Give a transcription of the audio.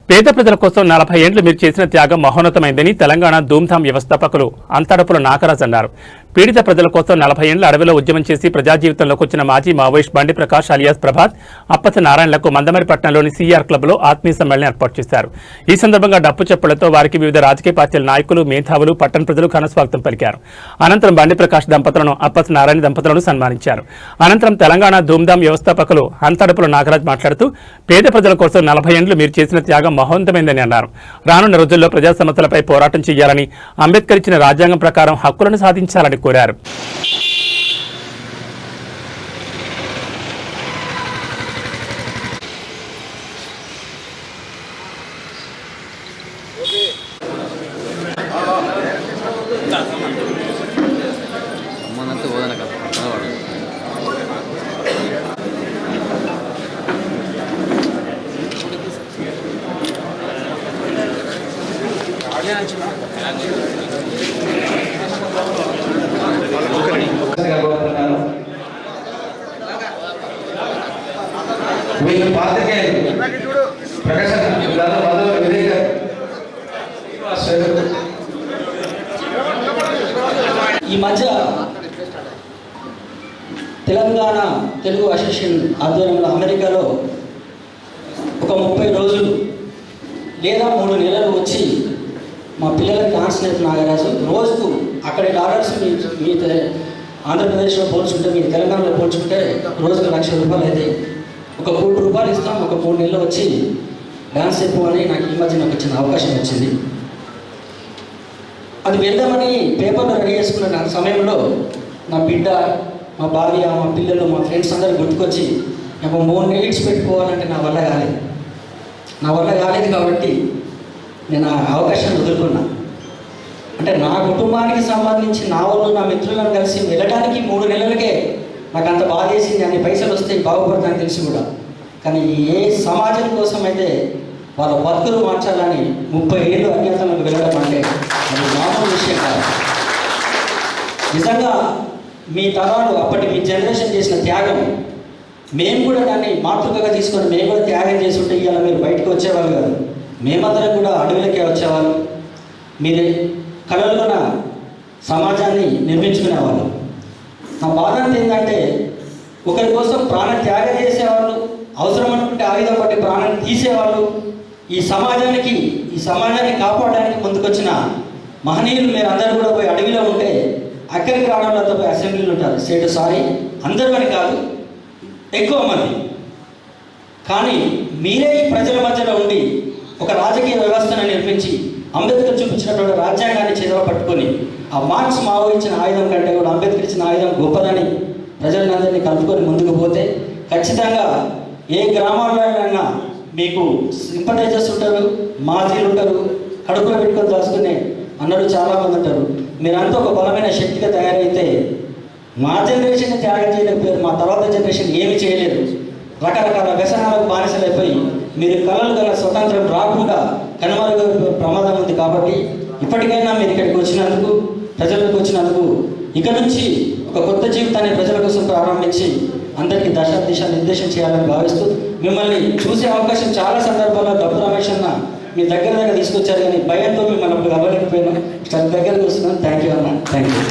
పేద ప్రజల కోసం 40 ఏళ్లు మీరు చేసిన త్యాగం మహోన్నతమైందని తెలంగాణ ధూమ్ధామ్ వ్యవస్థాపకులు అంతడపుల నాగరాజ్ అన్నారు. పీడిత ప్రజల కోసం 40 ఏళ్ల అడవిలో ఉద్యమం చేసి ప్రజా జీవితంలోకి వచ్చిన మాజీ మావోయిస్ట్ బండి ప్రకాష్ అలియాస్ ప్రభాత్ అప్పతి నారాయణలకు మందమరిపట్నంలోని సిఆర్ క్లబ్లో ఆత్మీయ సమ్మేళనం ఏర్పాటు చేశారు. ఈ సందర్భంగా డప్పు చెప్పులతో వారికి వివిధ రాజకీయ పార్టీల నాయకులు, మేధావులు, పట్టణ ప్రజలు ఘనస్వాగతం పలికారు. అనంతరం బండి ప్రకాష్ దంపతులను, అప్పతి నారాయణ దంపతులను సన్మానించారు. అనంతరం తెలంగాణ ధూమ్ధామ్ వ్యవస్థాపకులు అంతడపుల నాగరాజ్ మాట్లాడుతూ పేద ప్రజల కోసం 40 ఏళ్లు మీరు చేసిన త్యాగం మహోన్నతమైందని అన్నారు. రానున్న రోజుల్లో ప్రజా సమస్యలపై పోరాటం చేయాలని, అంబేద్కర్ ఇచ్చిన రాజ్యాంగం ప్రకారం హక్కులను సాధించాలని కోరారు. వీళ్ళు పాత్రికేయులు ఈ మధ్య తెలంగాణ తెలుగు అసోసియేషన్ ఆధ్వర్యంలో అమెరికాలో ఒక 30 రోజులు లేదా 3 నెలలు వచ్చి మా పిల్లలకి డాన్స్ నేర్పు నాగరాజు రోజుకు అక్కడి డాలర్స్ మీ ఆంధ్రప్రదేశ్లో పోల్చుకుంటే, మీ తెలంగాణలో పోల్చుకుంటే రోజుకు ₹1,00,000 అయితే ఒక ₹1,00,00,000 ఇస్తాం. ఒక 3 నెలలు వచ్చి డాన్స్ చెప్పు అని నాకు ఈ మధ్య నాకు వచ్చిన అవకాశం వచ్చింది. అది వెళ్దామని పేపర్లో రెడీ చేసుకున్న సమయంలో నా బిడ్డ, మా భార్య, మా పిల్లలు, మా ఫ్రెండ్స్ అందరూ గుర్తుకొచ్చి నాకు 3 నెలలు పెట్టుకోవాలంటే నా వల్ల కాలేదు కాబట్టి నేను ఆ అవకాశాన్ని వదులుకున్నా. అంటే నా కుటుంబానికి సంబంధించి నా వాళ్ళు, నా మిత్రులను కలిసి వెళ్ళడానికి 3 నెలలకే నాకు అంత బాధ వేసింది. అన్ని పైసలు వస్తాయి, బాగుపడతానని తెలిసి కూడా. కానీ ఏ సమాజం కోసం అయితే వాళ్ళ బతుకులు మార్చాలని 30 ఏళ్ళు అజ్ఞాతంలోకి వెళ్ళడం అంటే అది మామూలు విషయం కాదు. నిజంగా మీ తరాలు, అప్పటి మీ జనరేషన్ చేసిన త్యాగం మేము కూడా దాన్ని మాతృకగా తీసుకొని మేము కూడా త్యాగం చేసి ఉంటే ఇవాళ మీరు బయటకు వచ్చేవాళ్ళు కాదు. మేమందరం కూడా అడవులకే వచ్చేవాళ్ళు. మీరే కళలోన సమాజాన్ని నిర్మించుకునేవాళ్ళు. నా బాధ ఏంటంటే ఒకరి కోసం ప్రాణ త్యాగం చేసేవాళ్ళు, అవసరం అనుకుంటే ఆయుధం పట్టి ప్రాణాన్ని తీసేవాళ్ళు, ఈ సమాజాన్ని కాపాడడానికి ముందుకొచ్చిన మహనీయులు మీరు అందరూ కూడా పోయి అడవిలో ఉంటే అక్కడికి రావడంలో పోయి అసెంబ్లీలు ఉంటారు. సారీ అందరూ అని కాదు, ఎక్కువ మంది. కానీ మీరే ఈ ప్రజల మధ్యలో ఉండి ఒక రాజకీయ వ్యవస్థను నిర్మించి అంబేద్కర్ చూపించినటువంటి రాజ్యాంగాన్ని చేతిలో పట్టుకొని ఆ మార్క్స్ మావో ఇచ్చిన ఆయుధం కంటే కూడా అంబేద్కర్ ఇచ్చిన ఆయుధం గొప్పదని ప్రజలందరినీ కలుపుకొని ముందుకు పోతే ఖచ్చితంగా ఏ గ్రామాల్లోనైనా మీకు సింపటైజర్స్ ఉంటారు, మాజీలు ఉంటారు, కడుపులో పెట్టుకొని దాచుకునే అన్నలు చాలామంది ఉంటారు. మీరంతా ఒక బలమైన శక్తిగా తయారైతే మా జనరేషన్ త్యాగం చేయలేకపోయారు, మా తర్వాత జనరేషన్ ఏమి చేయలేదు. రకరకాల వ్యసనాలకు బానిసలైపోయి మీరు కళలు గల స్వతంత్రం రాకుండా కనుమరుగు ప్రమాదం ఉంది. కాబట్టి ఇప్పటికైనా మీరు ఇక్కడికి వచ్చినందుకు, ప్రజలకు వచ్చినందుకు ఇక నుంచి ఒక కొత్త జీవితాన్ని ప్రజల కోసం ప్రారంభించి అందరికీ దిశ నిర్దేశం చేయాలని భావిస్తూ, మిమ్మల్ని చూసే అవకాశం చాలా సందర్భాల్లో డబ్బు రమేష్ అన్న మీ దగ్గర తీసుకొచ్చారు. కానీ భయంతో మిమ్మల్ని అవ్వలేకపోయినా దగ్గరకు వస్తున్నాను. థ్యాంక్ యూ అన్న. Thank you.